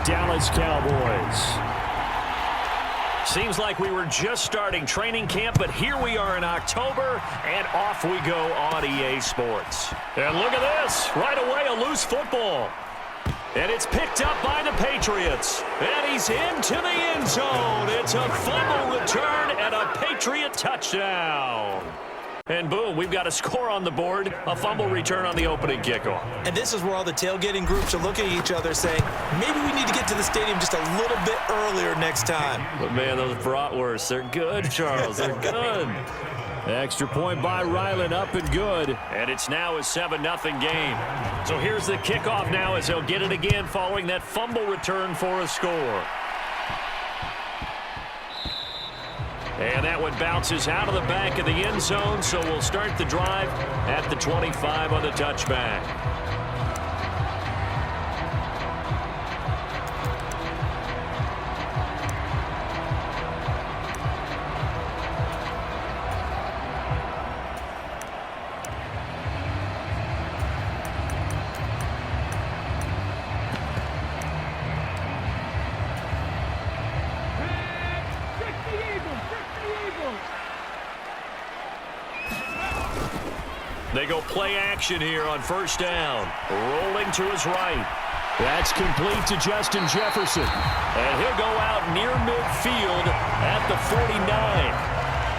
Dallas Cowboys. Seems like we were just starting training camp, but here we are in October, and off we go on EA Sports. And look at this. Right away, a loose football. And it's picked up by the Patriots. And he's into the end zone. It's a fumble return and a Patriot touchdown. And boom, we've got a score on the board, a fumble return on the opening kickoff. And this is where all the tailgating groups are looking at each other saying, maybe we need to get to the stadium just a little bit earlier next time. But man, those bratwursts, they're good, Charles, they're good. Extra point by Ryland, up and good. And it's now a 7-0 game. So here's the kickoff now as they'll get it again following that fumble return for a score. And that one bounces out of the back of the end zone, so we'll start the drive at the 25 on the touchback. They go play action here on first down. Rolling to his right. That's complete to Justin Jefferson. And he'll go out near midfield at the 49.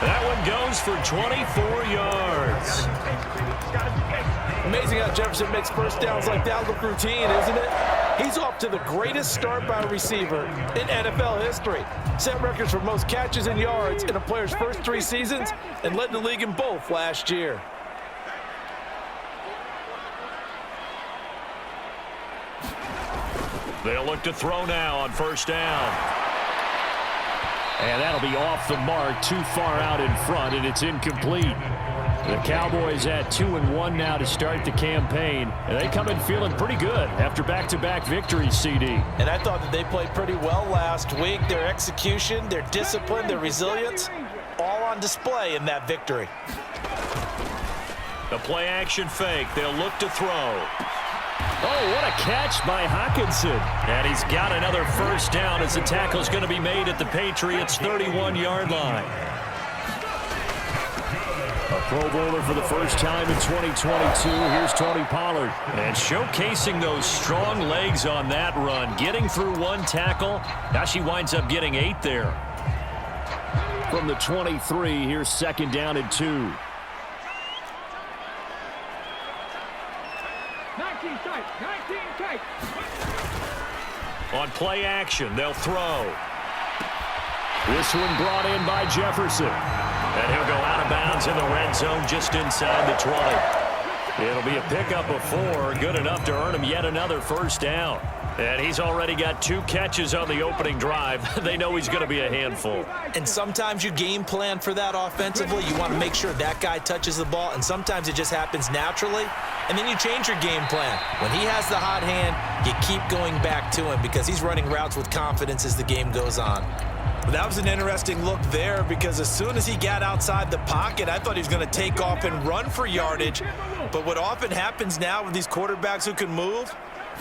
That one goes for 24 yards. Amazing how Jefferson makes first downs like that look routine, isn't it? He's off to the greatest start by a receiver in NFL history. Set records for most catches and yards in a player's first 3 seasons and led the league in both last year. They'll look to throw now on first down. And that'll be off the mark, too far out in front, and it's incomplete. The Cowboys at 2-1 now to start the campaign, and they come in feeling pretty good after back-to-back victories, CD. And I thought that they played pretty well last week. Their execution, their discipline, their resilience, all on display in that victory. The play-action fake. They'll look to throw. Oh, what a catch by Hockenson. And he's got another first down as the tackle's going to be made at the Patriots' 31-yard line. A Pro Bowler for the first time in 2022. Here's Tony Pollard. And showcasing those strong legs on that run. Getting through one tackle. Now she winds up getting 8 there. From the 23, here's second down and 2. On play action, they'll throw. This one brought in by Jefferson. And he'll go out of bounds in the red zone just inside the 20. It'll be a pickup of 4, good enough to earn him yet another first down. And he's already got 2 catches on the opening drive. They know he's going to be a handful. And sometimes you game plan for that offensively. You want to make sure that guy touches the ball, and sometimes it just happens naturally. And then you change your game plan. When he has the hot hand, you keep going back to him because he's running routes with confidence as the game goes on. But that was an interesting look there because as soon as he got outside the pocket, I thought he was going to take off and run for yardage. But what often happens now with these quarterbacks who can move,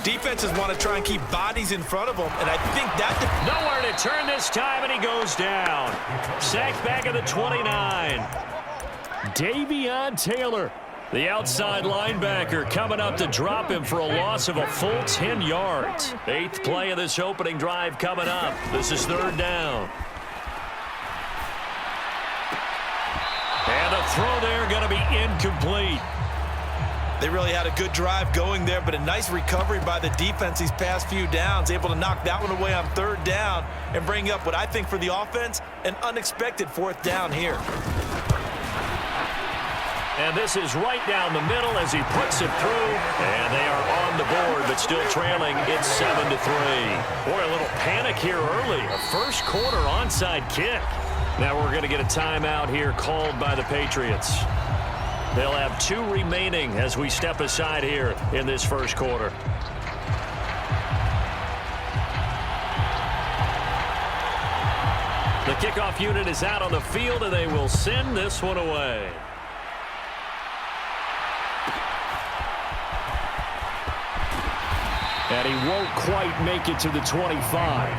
defenses want to try and keep bodies in front of them, and I think that... Nowhere to turn this time, and he goes down. Sacked back at the 29. Davion Taylor, the outside linebacker, coming up to drop him for a loss of a full 10 yards. 8th play of this opening drive coming up. This is 3rd down. And the throw there going to be incomplete. They really had a good drive going there, but a nice recovery by the defense these past few downs, able to knock that one away on 3rd down and bring up what I think for the offense, an unexpected 4th down here. And this is right down the middle as he puts it through. And they are on the board, but still trailing. It's 7-3. Boy, a little panic here early. A first quarter onside kick. Now we're going to get a timeout here called by the Patriots. They'll have 2 remaining as we step aside here in this first quarter. The kickoff unit is out on the field, and they will send this one away. And he won't quite make it to the 25.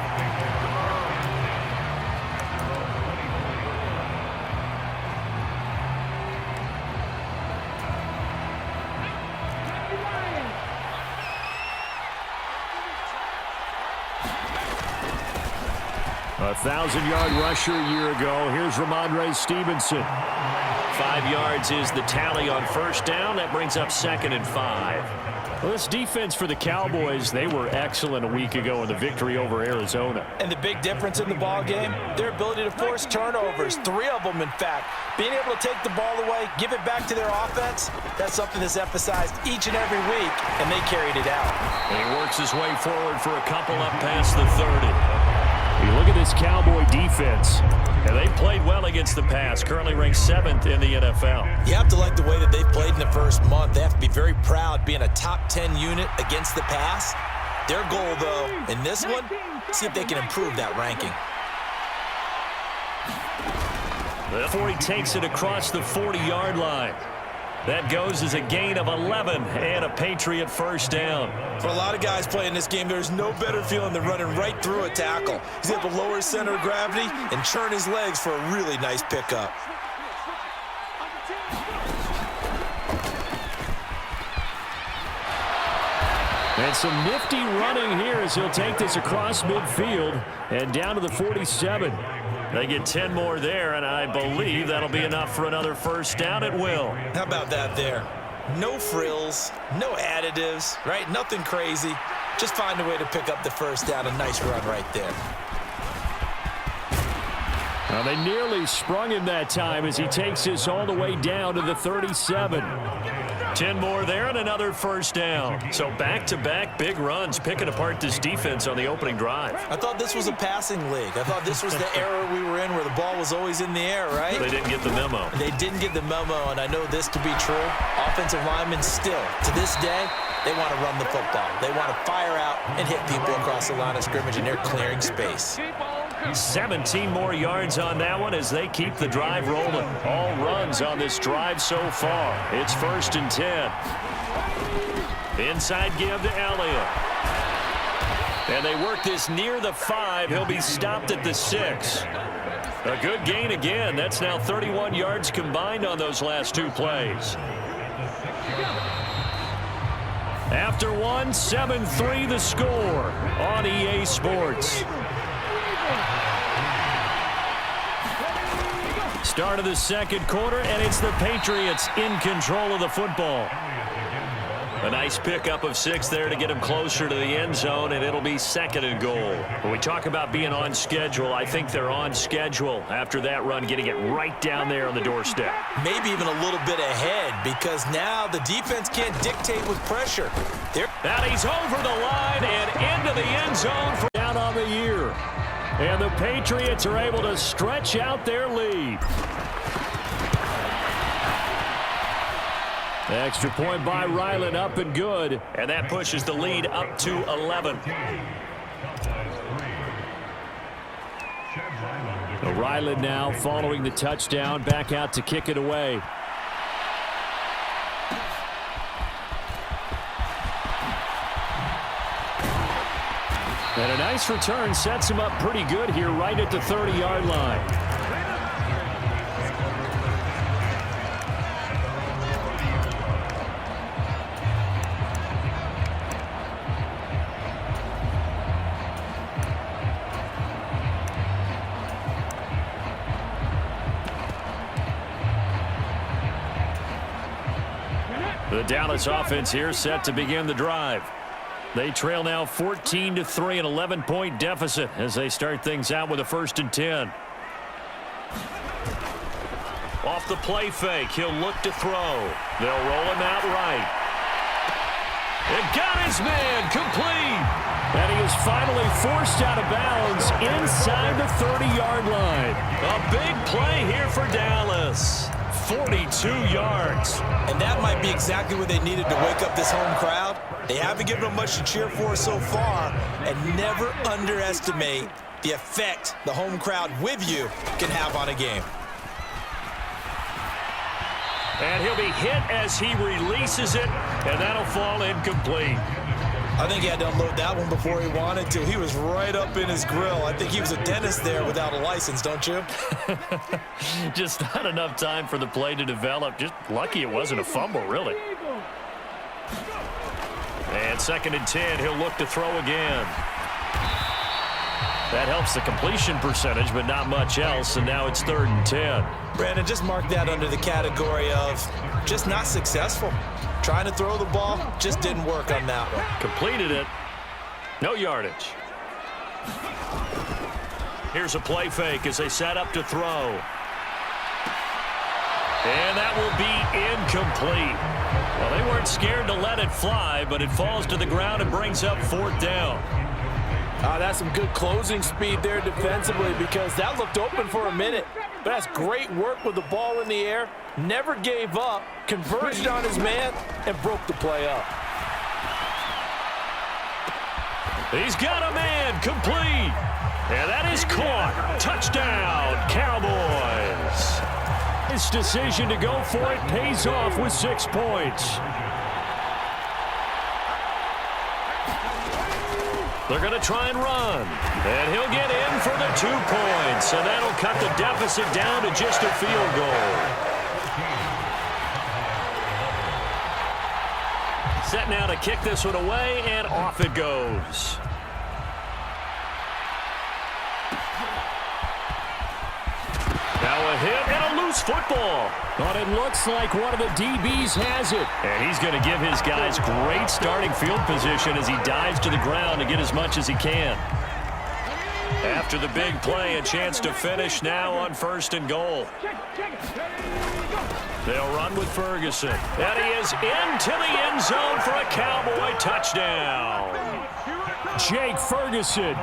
A 1,000-yard rusher a year ago. Here's Ramondre Stevenson. 5 yards is the tally on first down. That brings up 2nd and 5. Well, this defense for the Cowboys, they were excellent a week ago in the victory over Arizona. And the big difference in the ball game, their ability to force turnovers, 3 of them, in fact. Being able to take the ball away, give it back to their offense, that's something that's emphasized each and every week, and they carried it out. And he works his way forward for a couple up past the 30. You look at this Cowboy defense. And they played well against the pass, currently ranked 7th in the NFL. You have to like the way that they've played in the first month. They have to be very proud being a top 10 unit against the pass. Their goal, though, in this one, see if they can improve that ranking. Before he takes it across the 40-yard line. That goes as a gain of 11 and a Patriot first down. For a lot of guys playing this game, there's no better feeling than running right through a tackle. He's able to lower his center of gravity and churn his legs for a really nice pickup. And some nifty running here as he'll take this across midfield and down to the 47. They get 10 more there, and I believe that'll be enough for another first down at will. How about that there? No frills, no additives, right? Nothing crazy. Just find a way to pick up the first down. A nice run right there. Well, they nearly sprung him that time as he takes this all the way down to the 37. 10 more there and another first down. So back-to-back big runs picking apart this defense on the opening drive. I thought this was a passing league. I thought this was the era we were in where the ball was always in the air, right? They didn't get the memo. They didn't get the memo, and I know this to be true. Offensive linemen still, to this day, they want to run the football. They want to fire out and hit people across the line of scrimmage, and they're clearing space. 17 more yards on that one as they keep the drive rolling. All runs on this drive so far. It's 1st and 10. Inside give to Elliott. And they work this near the 5. He'll be stopped at the 6. A good gain again. That's now 31 yards combined on those last 2 plays. After one, 7-3 the score on EA Sports. Start of the second quarter, and it's the Patriots in control of the football. A nice pickup of 6 there to get them closer to the end zone, and it'll be 2nd and goal. When we talk about being on schedule, I think they're on schedule after that run, getting it right down there on the doorstep. Maybe even a little bit ahead, because now the defense can't dictate with pressure. Now he's over the line and into the end zone for down on the year. And the Patriots are able to stretch out their lead. The extra point by Ryland up and good. And that pushes the lead up to 11. Ryland now following the touchdown back out to kick it away. And a nice return sets him up pretty good here right at the 30-yard line. The Dallas offense here set to begin the drive. They trail now 14-3, an 11-point deficit as they start things out with a 1st and 10. Off the play fake, he'll look to throw. They'll roll him out right. It got his man complete. And he is finally forced out of bounds inside the 30-yard line. A big play here for Dallas. 42 yards. And that might be exactly what they needed to wake up this home crowd. They haven't given them much to cheer for so far, and never underestimate the effect the home crowd with you can have on a game. And he'll be hit as he releases it, and that'll fall incomplete. I think he had to unload that one before he wanted to. He was right up in his grill. I think he was a dentist there without a license, don't you? Just not enough time for the play to develop. Just lucky it wasn't a fumble, really. And 2nd and 10, he'll look to throw again. That helps the completion percentage, but not much else, and now it's 3rd and 10. Brandon, just mark that under the category of just not successful. Trying to throw the ball, just didn't work on that one. Completed it. No yardage. Here's a play fake as they set up to throw. And that will be incomplete. Well, they weren't scared to let it fly, but it falls to the ground and brings up 4th down. That's some good closing speed there defensively because that looked open for a minute. But that's great work with the ball in the air. Never gave up, converged on his man, and broke the play up. He's got a man, complete. And that is caught. Touchdown, Cowboys. His decision to go for it pays off with 6 points. They're going to try and run. And he'll get in for the 2 points. And that'll cut the deficit down to just a field goal. Set now to kick this one away, and off it goes. Now a hit and a loose football. But it looks like one of the DBs has it. And he's going to give his guys great starting field position as he dives to the ground to get as much as he can. After the big play, a chance to finish now on 1st and goal. They'll run with Ferguson. And he is into the end zone for a Cowboy touchdown. Jake Ferguson,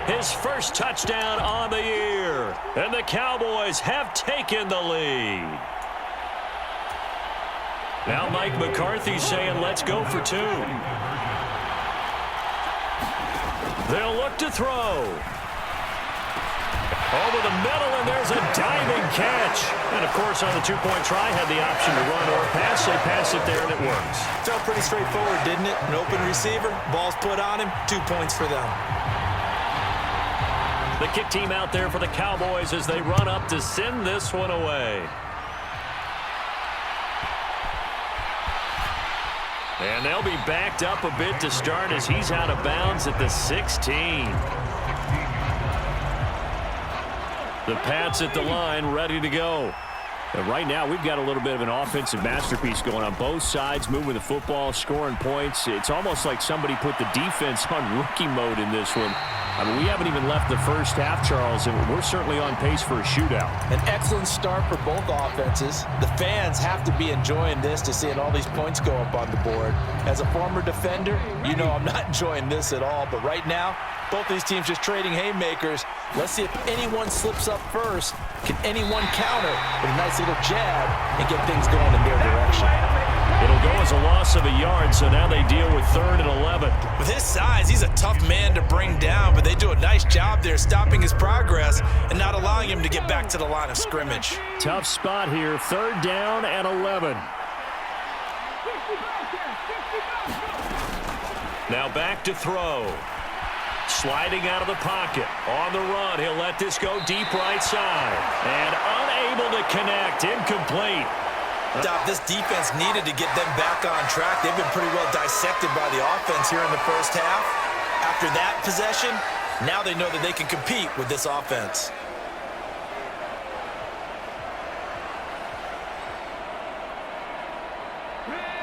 his first touchdown on the year. And the Cowboys have taken the lead. Now Mike McCarthy saying, let's go for 2. They'll look to throw. Over the middle, and there's a diving catch. And, of course, on the 2-point try, had the option to run or pass. They pass it there, and it works. Felt pretty straightforward, didn't it? An open receiver, ball's put on him, 2 points for them. The kick team out there for the Cowboys as they run up to send this one away. And they'll be backed up a bit to start as he's out of bounds at the 16. The Pats at the line, ready to go. And right now, we've got a little bit of an offensive masterpiece going on both sides, moving the football, scoring points. It's almost like somebody put the defense on rookie mode in this one. I mean, we haven't even left the first half, Charles, and we're certainly on pace for a shootout. An excellent start for both offenses. The fans have to be enjoying this to seeing all these points go up on the board. As a former defender, you know I'm not enjoying this at all. But right now, both these teams just trading haymakers. Let's see if anyone slips up first. Can anyone counter with a nice little jab and get things going in their direction? It'll go as a loss of a yard, so now they deal with 3rd and 11. With his size, he's a tough man to bring down, but they do a nice job there stopping his progress and not allowing him to get back to the line of scrimmage. Tough spot here, 3rd down and 11. Now back to throw. Sliding out of the pocket. On the run, he'll let this go deep right side. And unable to connect, incomplete. This defense needed to get them back on track. They've been pretty well dissected by the offense here in the first half. After that possession, now they know that they can compete with this offense.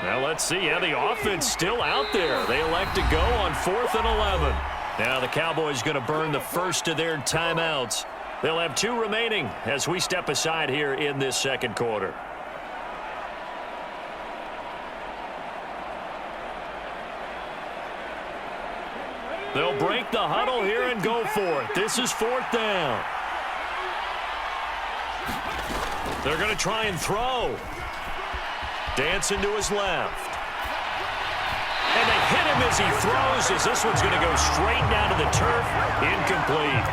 Now let's see how the offense still out there. They elect to go on 4th and 11. Now the Cowboys going to burn the first of their timeouts. They'll have 2 remaining as we step aside here in this 2nd quarter. They'll break the huddle here and go for it. This is 4th down. They're going to try and throw. Dancing to his left. And they hit him as he throws, as this one's going to go straight down to the turf. Incomplete.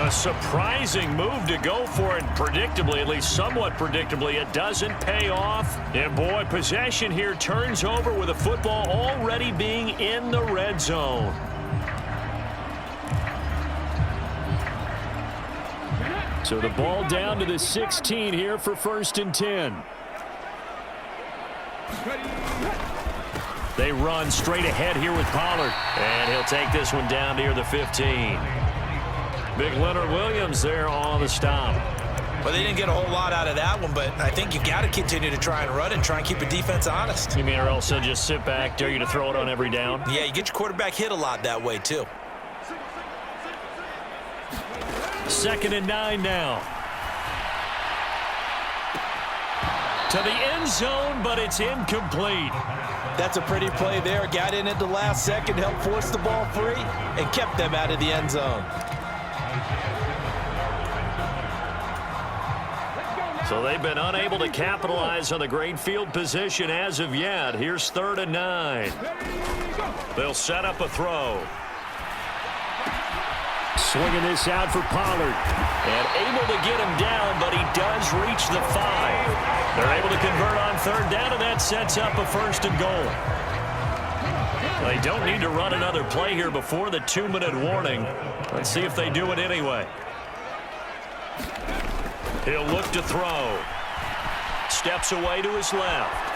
A surprising move to go for it predictably, at least somewhat predictably. It doesn't pay off. And boy, possession here turns over with the football already being in the red zone. So the ball down to the 16 here for 1st and 10. They run straight ahead here with Pollard. And he'll take this one down near the 15. Big Leonard Williams there on the stop. Well, they didn't get a whole lot out of that one, but I think you've got to continue to try and run and try and keep the defense honest. You mean or else they'll just sit back, dare you to throw it on every down? Yeah, you get your quarterback hit a lot that way, too. 2nd and 9 now. To the end zone, but it's incomplete. That's a pretty play there. Got in at the last second, helped force the ball free, and kept them out of the end zone. So they've been unable to capitalize on the great field position as of yet. Here's 3rd and 9. They'll set up a throw. Swinging this out for Pollard. And able to get him down, but he does reach the 5. They're able to convert on 3rd down, and that sets up a 1st and goal. They don't need to run another play here before the 2-minute warning. Let's see if they do it anyway. He'll look to throw. Steps away to his left.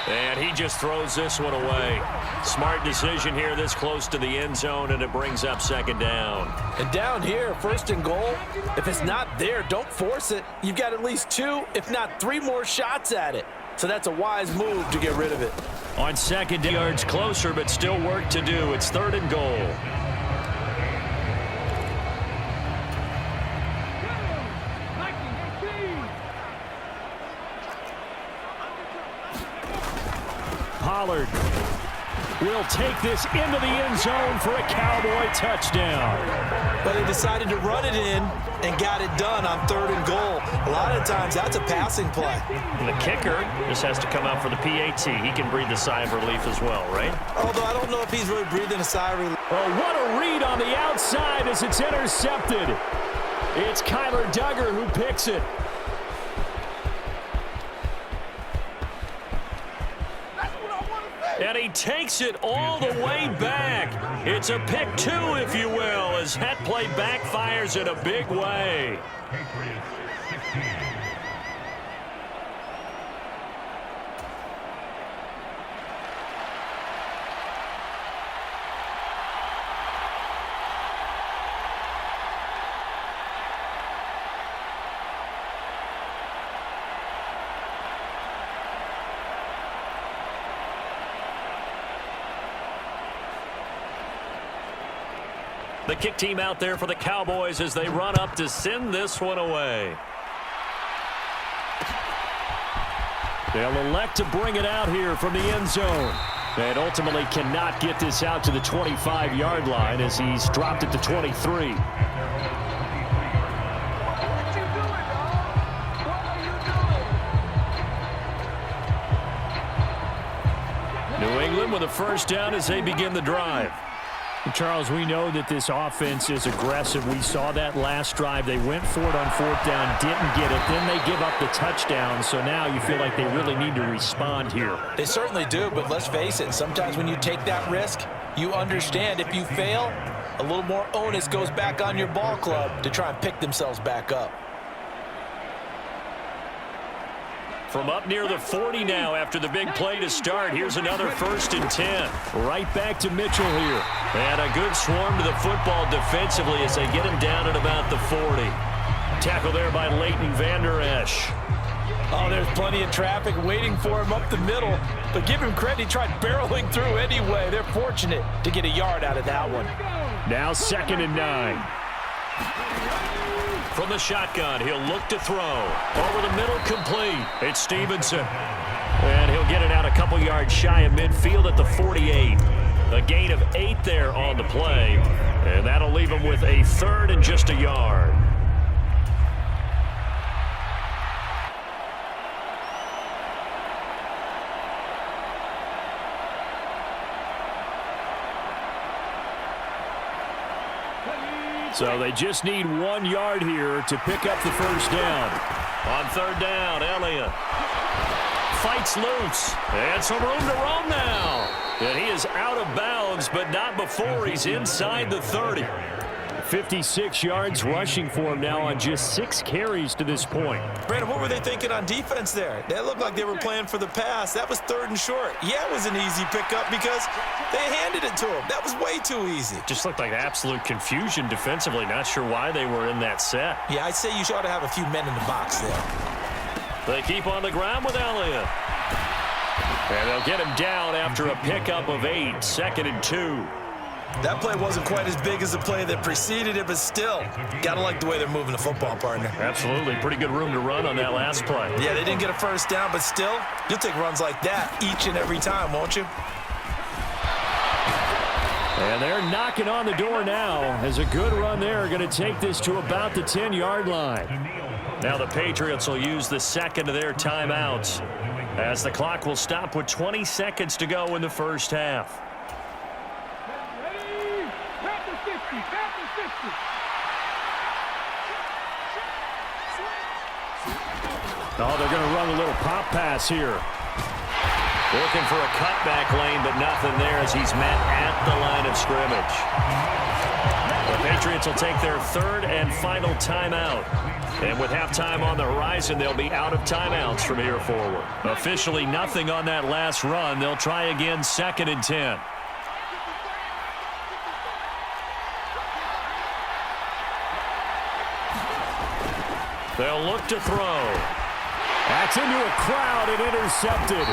And he just throws this one away. Smart decision here this close to the end zone, and it brings up 2nd down. And down here, 1st and goal, if it's not there, don't force it. You've got at least 2, if not 3 more shots at it. So that's a wise move to get rid of it. On 2nd, yards closer, but still work to do. It's 3rd and goal. Pollard will take this into the end zone for a Cowboy touchdown. But he decided to run it in and got it done on 3rd and goal. A lot of times that's a passing play. And the kicker just has to come out for the PAT. He can breathe a sigh of relief as well, right? Although I don't know if he's really breathing a sigh of relief. Oh, what a read on the outside as it's intercepted. It's Kyler Duggar who picks it. And he takes it all the way back. It's a pick 2, if you will, as that play backfires in a big way. The kick team out there for the Cowboys as they run up to send this one away. They'll elect to bring it out here from the end zone. And ultimately cannot get this out to the 25-yard line as he's dropped it to 23. New England with a 1st down as they begin the drive. Charles, we know that this offense is aggressive. We saw that last drive. They went for it on 4th down, didn't get it. Then they give up the touchdown. So now you feel like they really need to respond here. They certainly do, but let's face it. Sometimes when you take that risk, you understand if you fail, a little more onus goes back on your ball club to try and pick themselves back up. From up near the 40 now after the big play to start. Here's another 1st and 10. Right back to Mitchell here. And a good swarm to the football defensively as they get him down at about the 40. Tackle there by Leighton Vander Esch. Oh, there's plenty of traffic waiting for him up the middle. But give him credit, he tried barreling through anyway. They're fortunate to get a yard out of that one. Now 2nd and 9. From the shotgun, he'll look to throw. Over the middle, complete. It's Stevenson. And he'll get it out a couple yards shy of midfield at the 48. A gain of 8 there on the play. And that'll leave him with a 3rd and just a yard. So they just need 1 yard here to pick up the first down. On third down, Elliott fights loose. And some room to roam now. And he is out of bounds, but not before he's inside the 30. 56 yards rushing for him now on just 6 carries to this point. Brandon, what were they thinking on defense there? They looked like they were playing for the pass. That was 3rd and short. Yeah, it was an easy pickup because they handed it to him. That was way too easy. Just looked like absolute confusion defensively. Not sure why they were in that set. Yeah, I'd say you ought to have a few men in the box there. They keep on the ground with Elliott. And they'll get him down after a pickup of 8, 2nd and 2. That play wasn't quite as big as the play that preceded it, but still, gotta like the way they're moving the football, partner. Absolutely. Pretty good room to run on that last play. Yeah, they didn't get a first down, but still, you'll take runs like that each and every time, won't you? And they're knocking on the door now as a good run there. Going to take this to about the 10-yard line. Now the Patriots will use the second of their timeouts as the clock will stop with 20 seconds to go in the first half. Oh, they're going to run a little pop pass here. Looking for a cutback lane, but nothing there as he's met at the line of scrimmage. The Patriots will take their 3rd and final timeout. And with halftime on the horizon, they'll be out of timeouts from here forward. Officially nothing on that last run. They'll try again 2nd and 10. They'll look to throw. That's into a crowd and intercepted.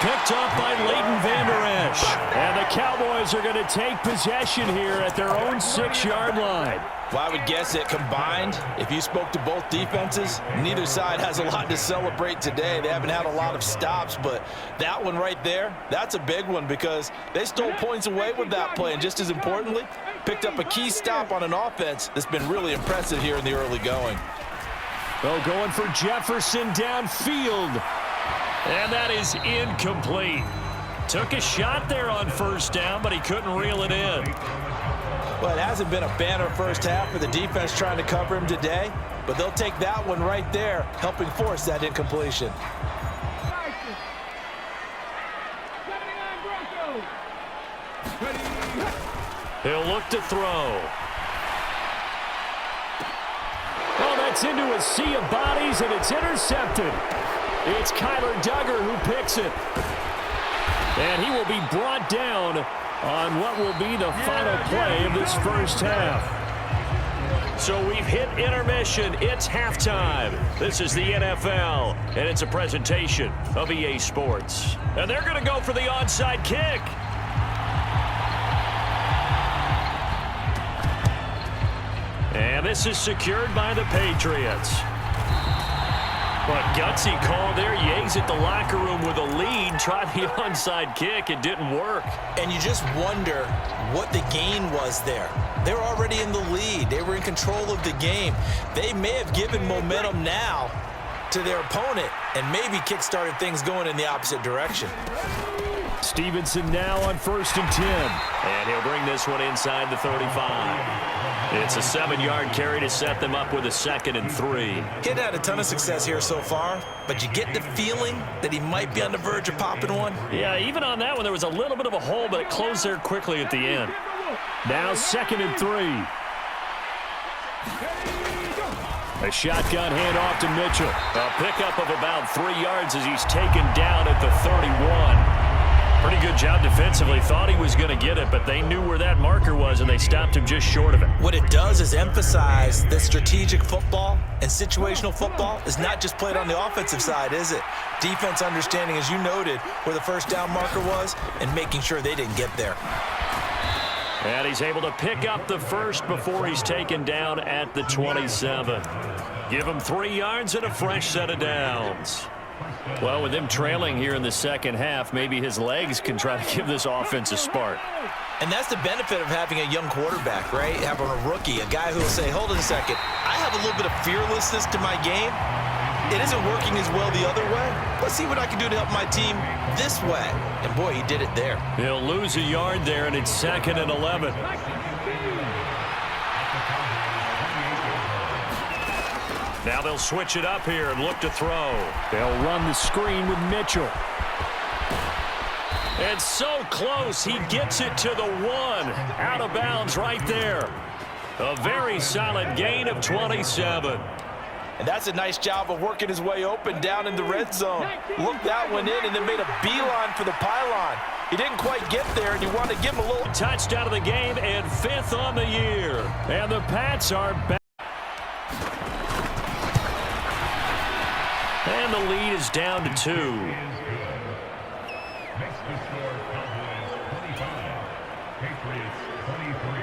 Picked up by Leighton Vander Esch. And the Cowboys are going to take possession here at their own 6-yard line. Well, I would guess that combined, if you spoke to both defenses, neither side has a lot to celebrate today. They haven't had a lot of stops, but that one right there, that's a big one because they stole points away with that play. And just as importantly, picked up a key stop on an offense that's been really impressive here in the early going. Oh, going for Jefferson downfield. And that is incomplete. Took a shot there on first down, but he couldn't reel it in. Well, it hasn't been a banner first half for the defense trying to cover him today, but they'll take that one right there, helping force that incompletion. He'll look to throw. Oh, that's into a sea of bodies, and it's intercepted. It's Kyler Duggar who picks it. And he will be brought down on what will be the final play of this first half. So we've hit intermission. It's halftime. This is the NFL, and it's a presentation of EA Sports. And they're going to go for the onside kick. And this is secured by the Patriots. But gutsy call there. Yates at the locker room with a lead. Tried the onside kick. It didn't work. And you just wonder what the gain was there. They're already in the lead. They were in control of the game. They may have given momentum now to their opponent and maybe kick-started things going in the opposite direction. Stevenson now on 1st and 10. And he'll bring this one inside the 35. It's a 7-yard carry to set them up with a 2nd and 3. He had a ton of success here so far, but you get the feeling that he might be on the verge of popping one. Yeah, even on that one, there was a little bit of a hole, but it closed there quickly at the end. Now 2nd and 3. A shotgun handoff to Mitchell. A pickup of about 3 yards as he's taken down at the 31. Pretty good job defensively. Thought he was going to get it, but they knew where that marker was, and they stopped him just short of it. What it does is emphasize that strategic football and situational football is not just played on the offensive side, is it? Defense understanding, as you noted, where the first down marker was and making sure they didn't get there. And he's able to pick up the first before he's taken down at the 27. Give him 3 yards and a fresh set of downs. Well, with him trailing here in the second half, maybe his legs can try to give this offense a spark. And that's the benefit of having a young quarterback, right? Having a rookie, a guy who will say, hold on a second, I have a little bit of fearlessness to my game. It isn't working as well the other way. Let's see what I can do to help my team this way. And, boy, he did it there. He'll lose a yard there, and it's 2nd and 11. Now they'll switch it up here and look to throw. They'll run the screen with Mitchell. And so close, he gets it to the 1. Out of bounds right there. A very solid gain of 27. And that's a nice job of working his way open down in the red zone. Looked that one in and then made a beeline for the pylon. He didn't quite get there, and you want to give him a little touchdown of the game and 5th on the year. And the Pats are back. And the lead is down to 2. Makes the score Cowboys 25, Patriots 23.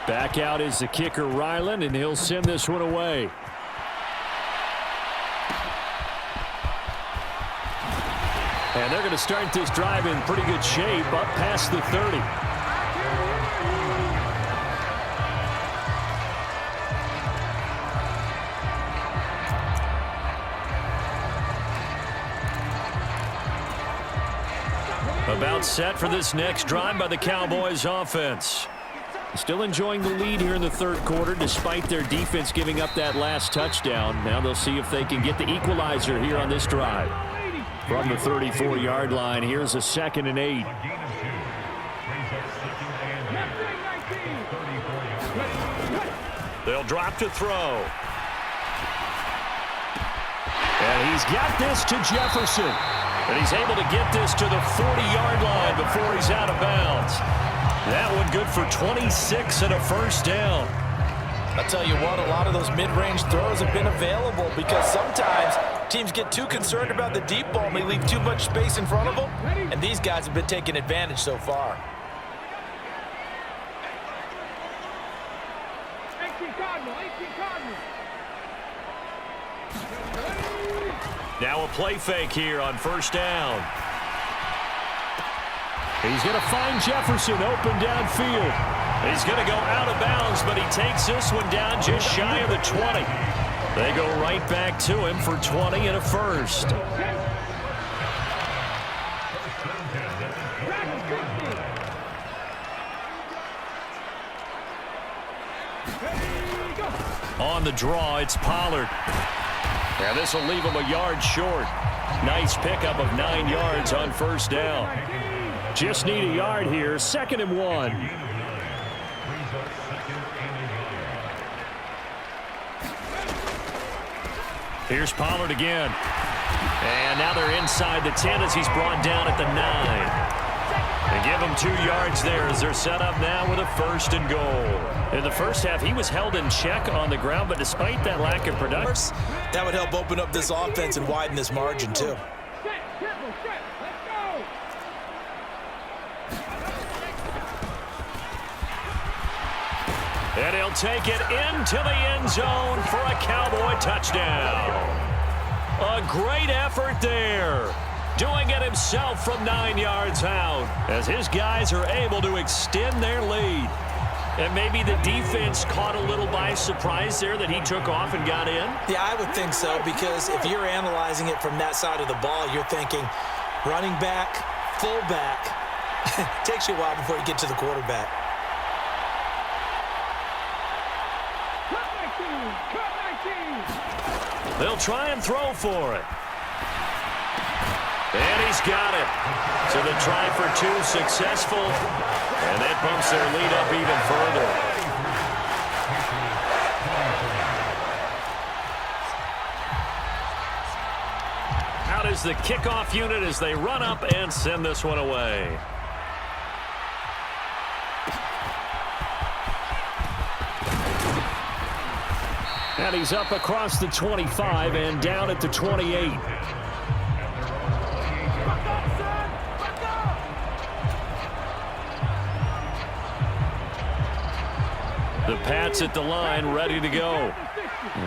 Back out is the kicker, Ryland, and he'll send this one away. And they're going to start this drive in pretty good shape, up past the 30. About set for this next drive by the Cowboys offense. Still enjoying the lead here in the third quarter despite their defense giving up that last touchdown. Now they'll see if they can get the equalizer here on this drive. From the 34-yard line, here's a 2nd and 8. They'll drop to throw. And he's got this to Jefferson. And he's able to get this to the 40-yard line before he's out of bounds. That one good for 26 and a first down. I'll tell you what, a lot of those mid-range throws have been available because sometimes teams get too concerned about the deep ball and they leave too much space in front of them, and these guys have been taking advantage so far. Now a play fake here on first down. He's going to find Jefferson open downfield. He's going to go out of bounds, but he takes this one down just shy of the 20. They go right back to him for 20 and a first. On the draw, it's Pollard. And this will leave him a yard short. Nice pickup of 9 yards on first down. Just need a yard here. 2nd and 1. Here's Pollard again. And now they're inside the 10 as he's brought down at the 9. They give him 2 yards there as they're set up now with a 1st and goal. In the first half, he was held in check on the ground, but despite that lack of production, that would help open up this offense and widen this margin too. And he'll take it into the end zone for a Cowboy touchdown. A great effort there. Doing it himself from 9 yards out as his guys are able to extend their lead. And maybe the defense caught a little by surprise there that he took off and got in? Yeah, I would think so, because if you're analyzing it from that side of the ball, you're thinking running back, fullback. Takes you a while before you get to the quarterback. They'll try and throw for it. And he's got it. So the try for 2 successful. And that bumps their lead up even further. Out is the kickoff unit as they run up and send this one away. And he's up across the 25 and down at the 28. The Pats at the line, ready to go.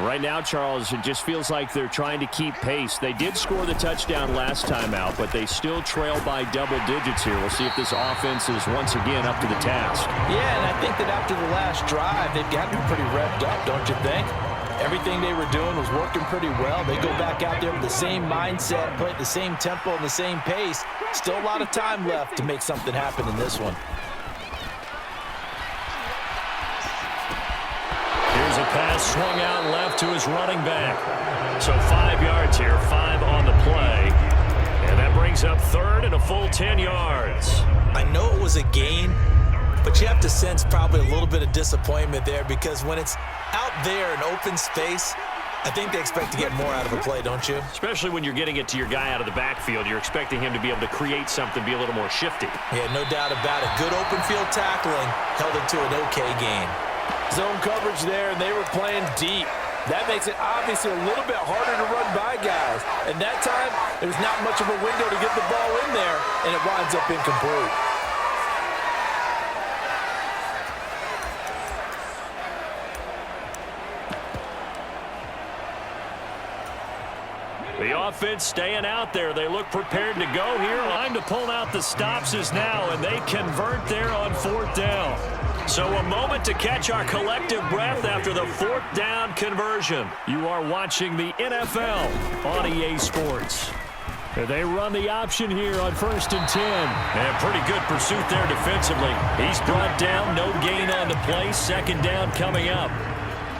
Right now, Charles, it just feels like they're trying to keep pace. They did score the touchdown last time out, but they still trail by double digits here. We'll see if this offense is once again up to the task. Yeah, and I think that after the last drive, they've got to be pretty revved up, don't you think? Everything they were doing was working pretty well. They go back out there with the same mindset, play at the same tempo and the same pace. Still a lot of time left to make something happen in this one. Here's a pass swung out left to his running back. So 5 yards here, 5 on the play. And that brings up third and a full 10 yards. I know it was a gain, but you have to sense probably a little bit of disappointment there because when it's out there in open space, I think they expect to get more out of a play, don't you? Especially when you're getting it to your guy out of the backfield. You're expecting him to be able to create something, be a little more shifty. Yeah, no doubt about it. Good open field tackling held it to an okay gain. Zone coverage there, and they were playing deep. That makes it obviously a little bit harder to run by guys. And that time, there's not much of a window to get the ball in there, and it winds up incomplete. The offense staying out there. They look prepared to go here. Time to pull out the stops is now, and they convert there on 4th down. So a moment to catch our collective breath after the 4th down conversion. You are watching the NFL on EA Sports. They run the option here on 1st and 10. And pretty good pursuit there defensively. He's brought down, no gain on the play. 2nd down coming up.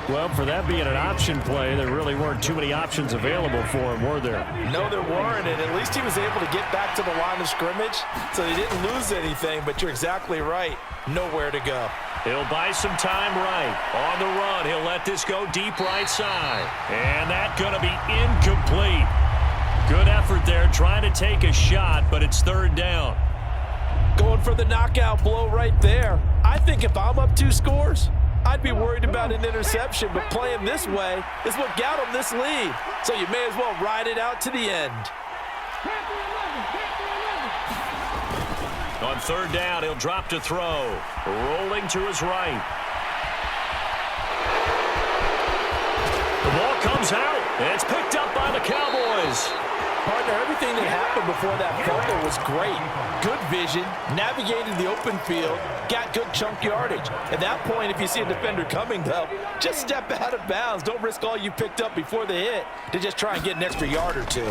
Well, for that being an option play, there really weren't too many options available for him, were there? No, there weren't, and at least he was able to get back to the line of scrimmage, so they didn't lose anything, but you're exactly right. Nowhere to go. He'll buy some time right. On the run, he'll let this go deep right side. And that's going to be incomplete. Good effort there, trying to take a shot, but it's 3rd down. Going for the knockout blow right there. I think if I'm up 2 scores, I'd be worried about an interception, but playing this way is what got him this lead. So you may as well ride it out to the end. On 3rd down, he'll drop to throw. Rolling to his right. The ball comes out, and it's picked up by the Cowboys. Partner, everything that happened before that fumble was great. Good vision, navigated the open field, got good chunk yardage. At that point, if you see a defender coming, though, just step out of bounds. Don't risk all you picked up before the hit to just try and get an extra yard or 2.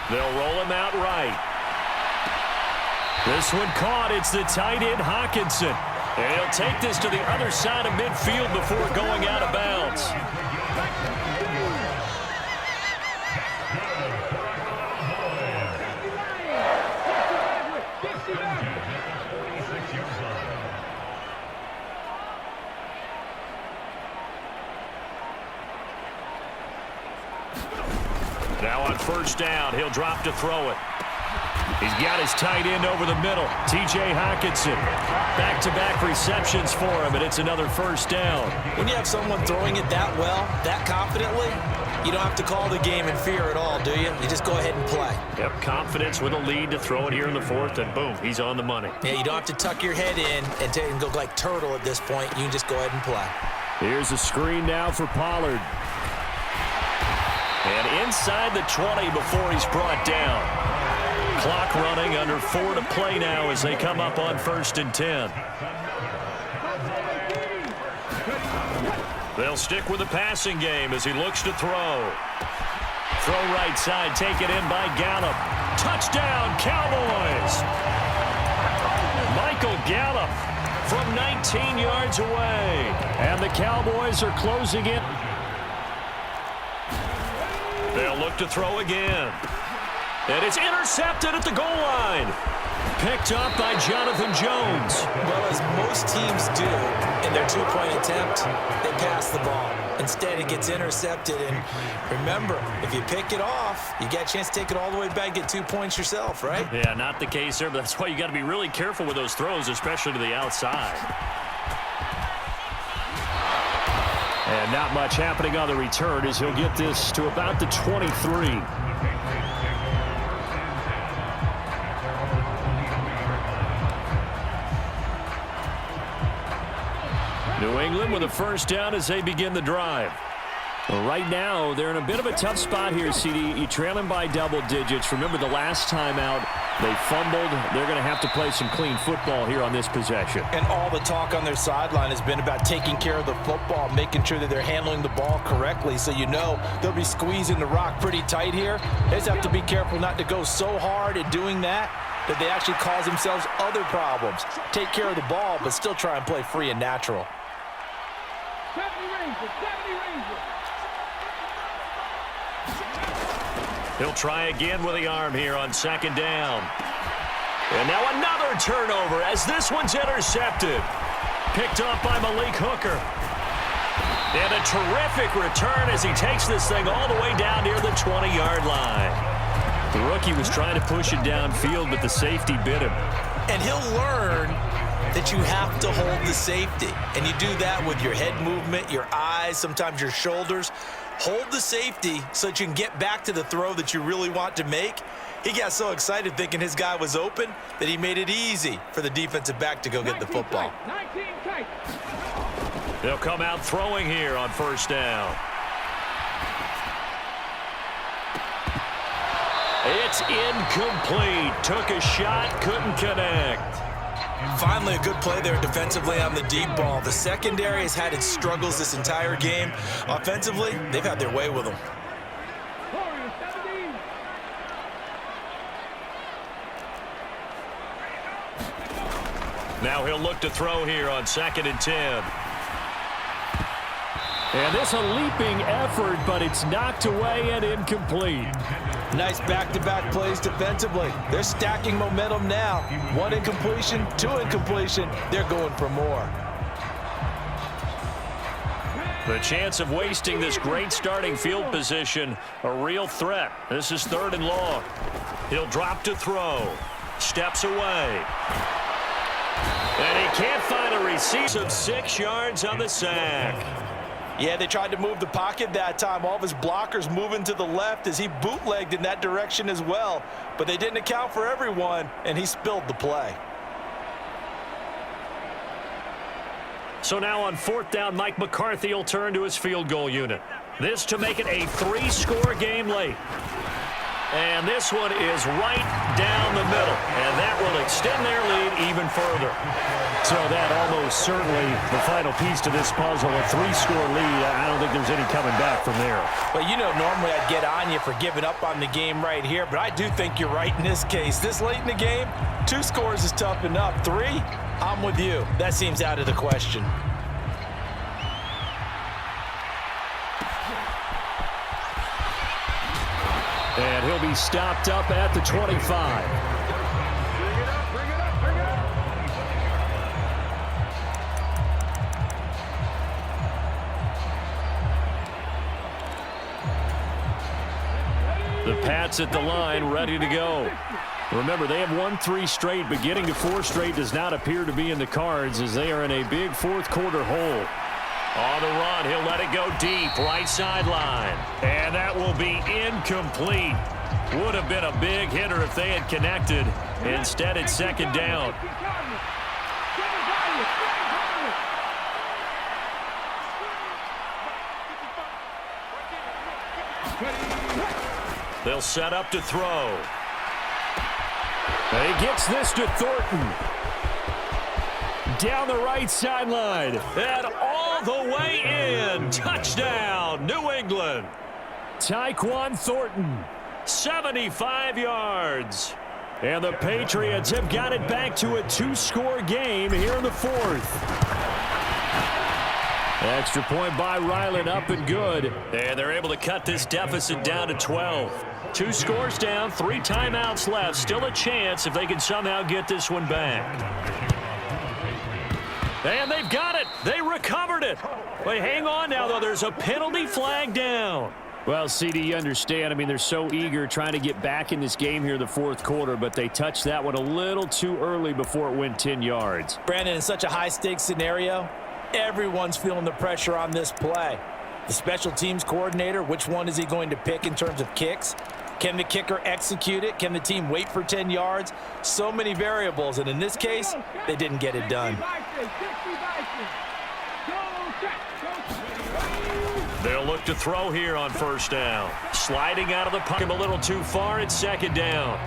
They'll roll him out right. This one caught. It's the tight end, Hawkinson. And he'll take this to the other side of midfield before going out of bounds. Now on 1st down, he'll drop to throw it. He's got his tight end over the middle, T.J. Hawkinson. Back-to-back receptions for him, and it's another 1st down. When you have someone throwing it that well, that confidently, you don't have to call the game in fear at all, do you? You just go ahead and play. Yep, confidence with a lead to throw it here in the 4th, and boom, he's on the money. Yeah, you don't have to tuck your head in and go like turtle at this point. You can just go ahead and play. Here's a screen now for Pollard. And inside the 20 before he's brought down. Clock running, under 4 to play now as they come up on 1st and 10. They'll stick with the passing game as he looks to throw. Throw right side, taken in by Gallup. Touchdown, Cowboys! Michael Gallup from 19 yards away. And the Cowboys are closing it. They'll look to throw again. And it's intercepted at the goal line. Picked up by Jonathan Jones. Well, as most teams do in their 2-point attempt, they pass the ball. Instead, it gets intercepted. And remember, if you pick it off, you get a chance to take it all the way back, get 2 points yourself, right? Yeah, not the case there, but that's why you got to be really careful with those throws, especially to the outside. And not much happening on the return as he'll get this to about the 23. New England with a first down as they begin the drive. Well, right now, they're in a bit of a tough spot here, CD. You trail them by double digits. Remember the last time out, they fumbled. They're going to have to play some clean football here on this possession. And all the talk on their sideline has been about taking care of the football, making sure that they're handling the ball correctly. So you know they'll be squeezing the rock pretty tight here. They just have to be careful not to go so hard at doing that they actually cause themselves other problems. Take care of the ball, but still try and play free and natural. He'll try again with the arm here on second down. And now another turnover as this one's intercepted. Picked up by Malik Hooker. And a terrific return as he takes this thing all the way down near the 20-yard line. The rookie was trying to push it downfield, but the safety bit him. And he'll learn that you have to hold the safety. And you do that with your head movement, your eyes, sometimes your shoulders. Hold the safety so that you can get back to the throw that you really want to make. He got so excited thinking his guy was open that he made it easy for the defensive back to go get the football. They'll come out throwing here on first down. It's incomplete. Took a shot, couldn't connect. Finally, a good play there defensively on the deep ball. The secondary has had its struggles this entire game. Offensively, they've had their way with them. Now he'll look to throw here on 2nd and 10. And this a leaping effort, but it's knocked away and incomplete. Nice back-to-back plays defensively. They're stacking momentum now. 1 incompletion, 2 incompletion. They're going for more. The chance of wasting this great starting field position, a real threat. This is 3rd and long. He'll drop to throw. Steps away. And he can't find a receiver. 6 yards on the sack. Yeah, they tried to move the pocket that time. All of his blockers moving to the left as he bootlegged in that direction as well. But they didn't account for everyone, and he spilled the play. So now on 4th down, Mike McCarthy will turn to his field goal unit. This to make it a 3-score game late. And this one is right down the middle. And that will extend their lead even further. So that almost certainly the final piece to this puzzle, a 3-score lead. I don't think there's any coming back from there. But you know, normally I'd get on you for giving up on the game right here, but I do think you're right in this case. This late in the game, 2 scores is tough enough. 3, I'm with you. That seems out of the question. And he'll be stopped up at the 25. The Pats at the line, ready to go. Remember, they have won 3 straight, but getting to 4 straight does not appear to be in the cards as they are in a big 4th quarter hole. On the run, he'll let it go deep, right sideline. And that will be incomplete. Would have been a big hitter if they had connected. Instead, it's 2nd down. They'll set up to throw. And he gets this to Thornton. Down the right sideline. And all the way in. Touchdown, New England. Tyquan Thornton. 75 yards. And the Patriots have got it back to a 2-score game here in the 4th. Extra point by Ryland, up and good. And they're able to cut this deficit down to 12. 2 scores down, 3 timeouts left. Still a chance if they can somehow get this one back. And they've got it. They recovered it. Wait, hang on now, though. There's a penalty flag down. Well, CD, you understand. I mean, they're so eager trying to get back in this game here in the 4th quarter, but they touched that one a little too early before it went 10 yards. Brandon, in such a high-stakes scenario, everyone's feeling the pressure on this play. The special teams coordinator, which one is he going to pick in terms of kicks? Can the kicker execute it? Can the team wait for 10 yards? So many variables, and in this case, they didn't get it done. They'll look to throw here on first down. Sliding out of the pocket a little too far. It's second down.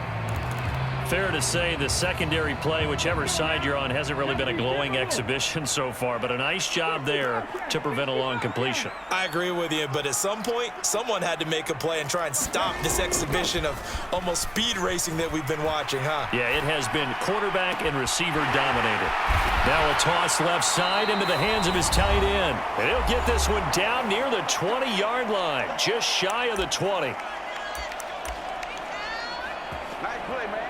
Fair to say the secondary play, whichever side you're on, hasn't really been a glowing exhibition so far, but a nice job there to prevent a long completion. I agree with you, but at some point, someone had to make a play and try and stop this exhibition of almost speed racing that we've been watching, huh? Yeah, it has been quarterback and receiver dominated. Now a toss left side into the hands of his tight end. And he'll get this one down near the 20-yard line, just shy of the 20. Nice play, man.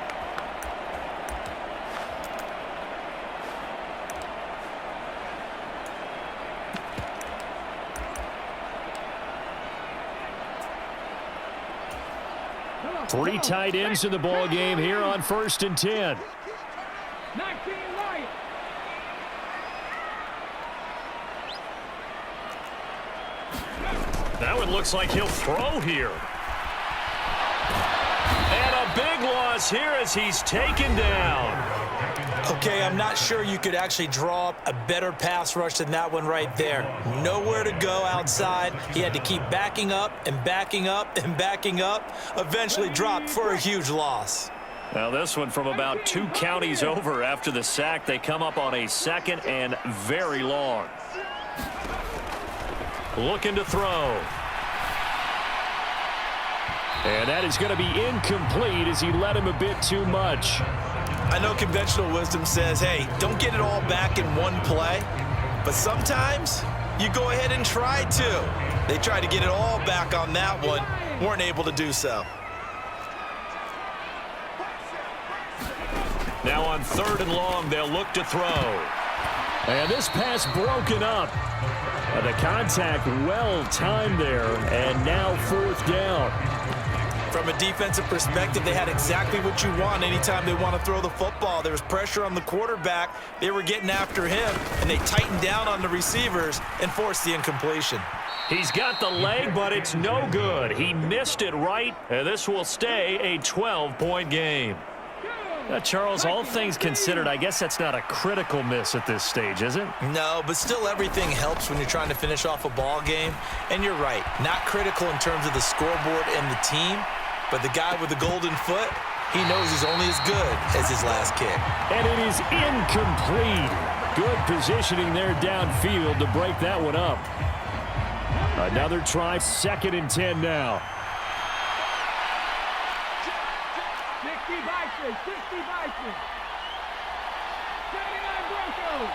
Three tight ends in the ball game here on 1st and 10. That one looks like he'll throw here. And a big loss here as he's taken down. Okay, I'm not sure you could actually draw up a better pass rush than that one right there. Nowhere to go outside. He had to keep backing up and backing up and backing up. Eventually dropped for a huge loss. Now this one from about 2 counties over after the sack. They come up on a 2nd and very long. Looking to throw. And that is going to be incomplete as he led him a bit too much. I know conventional wisdom says, hey, don't get it all back in one play. But sometimes you go ahead and try to. They tried to get it all back on that one. Weren't able to do so. Now on 3rd and long, they'll look to throw. And this pass broken up. The contact well timed there, and now 4th down. From a defensive perspective, they had exactly what you want anytime they want to throw the football. There was pressure on the quarterback. They were getting after him, and they tightened down on the receivers and forced the incompletion. He's got the leg, but it's no good. He missed it right, and this will stay a 12-point game. Charles, all things considered, I guess that's not a critical miss at this stage, is it? No, but still everything helps when you're trying to finish off a ball game. And you're right, not critical in terms of the scoreboard and the team, but the guy with the golden foot, he knows he's only as good as his last kick. And it is incomplete. Good positioning there downfield to break that one up. Another try, 2nd and 10 now. 60 Vikings, 60 Vikings. 79 Broncos.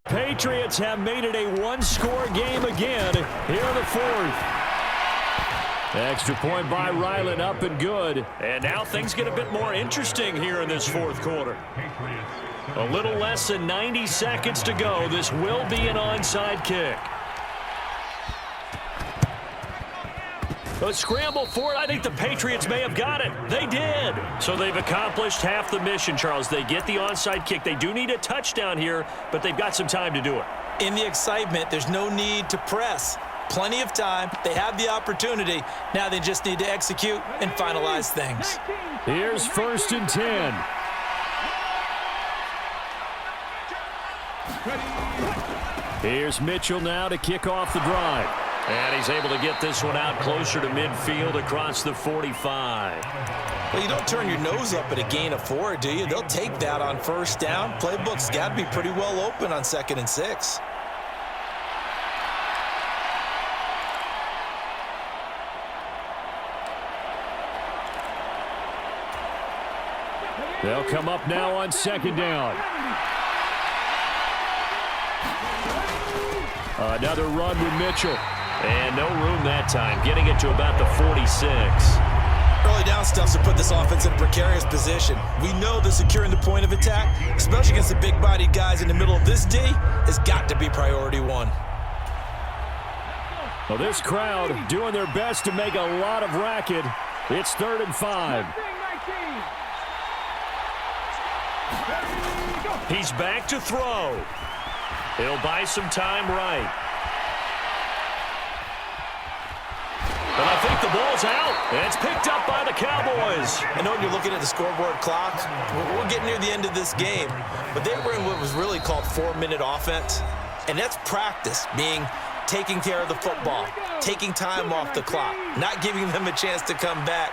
Patriots have made it a one-score game again here in the 4th. Extra point by Ryland, up and good. And now things get a bit more interesting here in this 4th quarter. A little less than 90 seconds to go. This will be an onside kick. A scramble for it. I think the Patriots may have got it. They did. So they've accomplished half the mission, Charles. They get the onside kick. They do need a touchdown here, but they've got some time to do it. In the excitement, there's no need to press. Plenty of time. They have the opportunity. Now they just need to execute and finalize things. Here's 1st and 10. Here's Mitchell now to kick off the drive. And he's able to get this one out closer to midfield across the 45. Well, you don't turn your nose up at a gain of 4, do you? They'll take that on 1st down. Playbook's got to be pretty well open on 2nd and 6. They'll come up now on 2nd down. Another run with Mitchell. And no room that time, getting it to about the 46. Early down stuffs will put this offense in a precarious position. We know that securing the point of attack, especially against the big-bodied guys in the middle of this D, has got to be priority 1. Well, this crowd doing their best to make a lot of racket. It's 3rd and 5. He's back to throw. He'll buy some time right. Enough think the ball's out. And it's picked up by the Cowboys. I know you're looking at the scoreboard clock. We're getting near the end of this game. But they were in what was really called 4-minute offense. And that's practice, being taking care of the football, taking time off the clock, not giving them a chance to come back.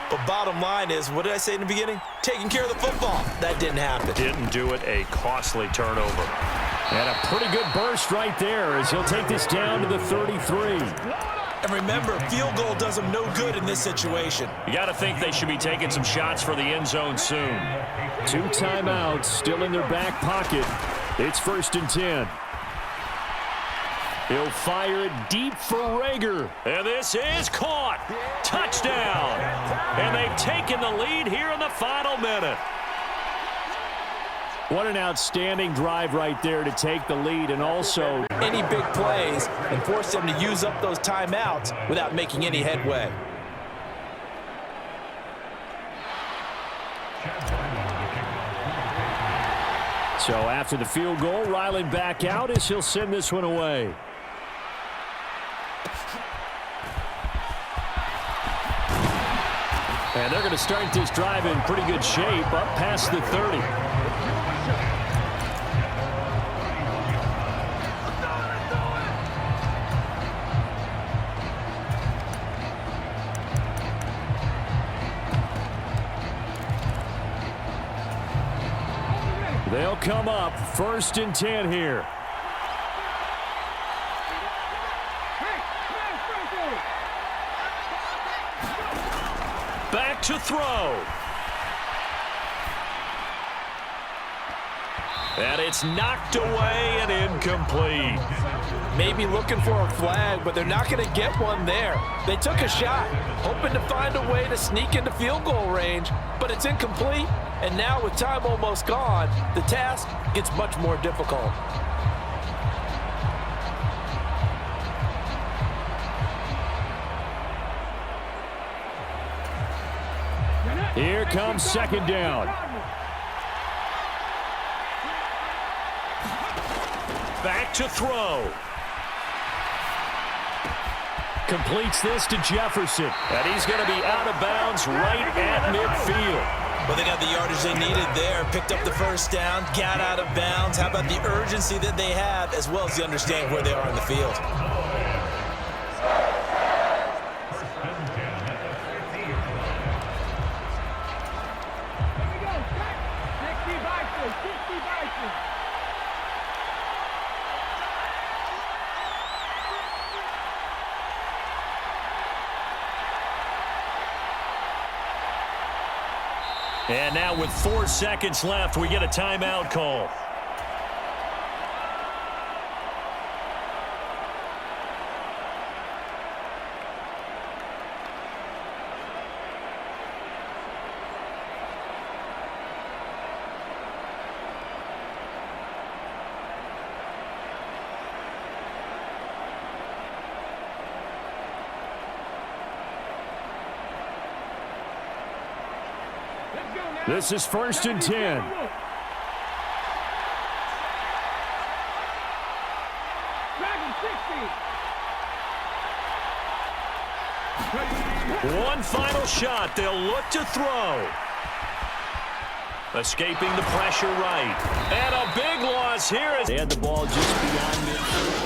But bottom line is, what did I say in the beginning? Taking care of the football. That didn't happen. Didn't do it. A costly turnover. And a pretty good burst right there as he'll take this down to the 33. And remember, field goal does them no good in this situation. You got to think they should be taking some shots for the end zone soon. 2 timeouts still in their back pocket. It's 1st and 10. He'll fire it deep for Rager. And this is caught. Touchdown. And they've taken the lead here in the final minute. What an outstanding drive right there to take the lead, and also Any big plays and force them to use up those timeouts without making any headway. so after the field goal, Ryland back out as he'll send this one away. And they're going to start this drive in pretty good shape, up past the 30. They'll come up 1st and 10 here. Back to throw. And it's knocked away and incomplete. Maybe looking for a flag, but they're not going to get one there. They took a shot, hoping to find a way to sneak into field goal range, but it's incomplete. And now with time almost gone, the task gets much more difficult. Here comes 2nd down. Back to throw. Completes this to Jefferson. And he's going to be out of bounds right at midfield. Well, they got the yardage they needed there, picked up the 1st down, got out of bounds. How about the urgency that they have, as well as the understanding where they are in the field? And now with 4 seconds left, we get a timeout call. This is 1st and 10. One final shot. They'll look to throw. Escaping the pressure right. And a big loss here. They had the ball just beyond midfield.